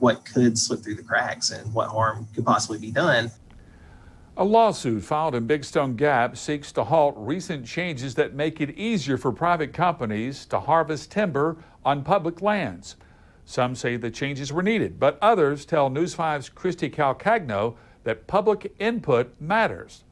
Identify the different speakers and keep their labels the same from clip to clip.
Speaker 1: what could slip through the cracks and what harm could possibly be done.
Speaker 2: A lawsuit filed in Big Stone Gap seeks to halt recent changes that make it easier for private companies to harvest timber on public lands. Some say the changes were needed, but others tell News 5's Christy Calcagno that public input matters.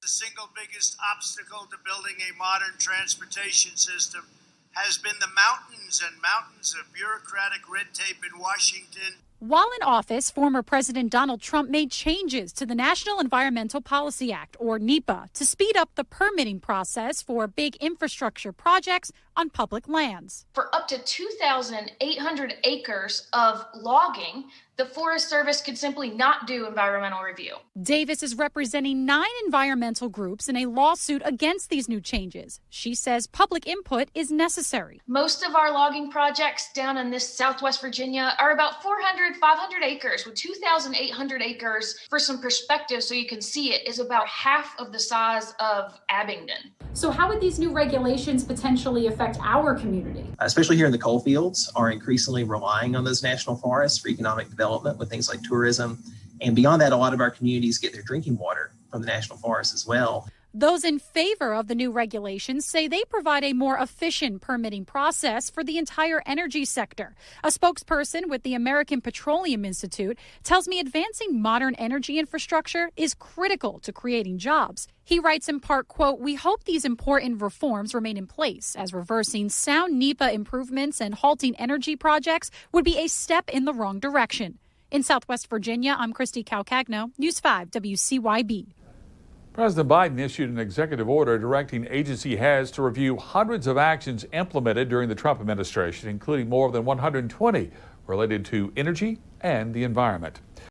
Speaker 3: The single biggest obstacle to building a modern transportation system has been the mountains and mountains of bureaucratic red tape in Washington.
Speaker 4: While in office, former President Donald Trump made changes to the National Environmental Policy Act, or NEPA, to speed up the permitting process for big infrastructure projects on public lands.
Speaker 5: For up to 2,800 acres of logging, the Forest Service could simply not do environmental review.
Speaker 4: Davis is representing 9 environmental groups in a lawsuit against these new changes. She says public input is necessary.
Speaker 5: Most of our logging projects down in this Southwest Virginia are about 400, 500 acres, with 2,800 acres. For some perspective, so you can see it, is about half of the size of Abingdon.
Speaker 4: So how would these new regulations potentially affect our community?
Speaker 1: Especially here in the coal fields, are increasingly relying on those national forests for economic development with things like tourism. And beyond that, a lot of our communities get their drinking water from the national forests as well.
Speaker 4: Those in favor of the new regulations say they provide a more efficient permitting process for the entire energy sector. A spokesperson with the American Petroleum Institute tells me advancing modern energy infrastructure is critical to creating jobs. He writes in part, quote, "We hope these important reforms remain in place, as reversing sound NEPA improvements and halting energy projects would be a step in the wrong direction." In Southwest Virginia, I'm Christy Calcagno, News 5 WCYB.
Speaker 2: President Biden issued an executive order directing agency heads to review hundreds of actions implemented during the Trump administration, including more than 120 related to energy and the environment.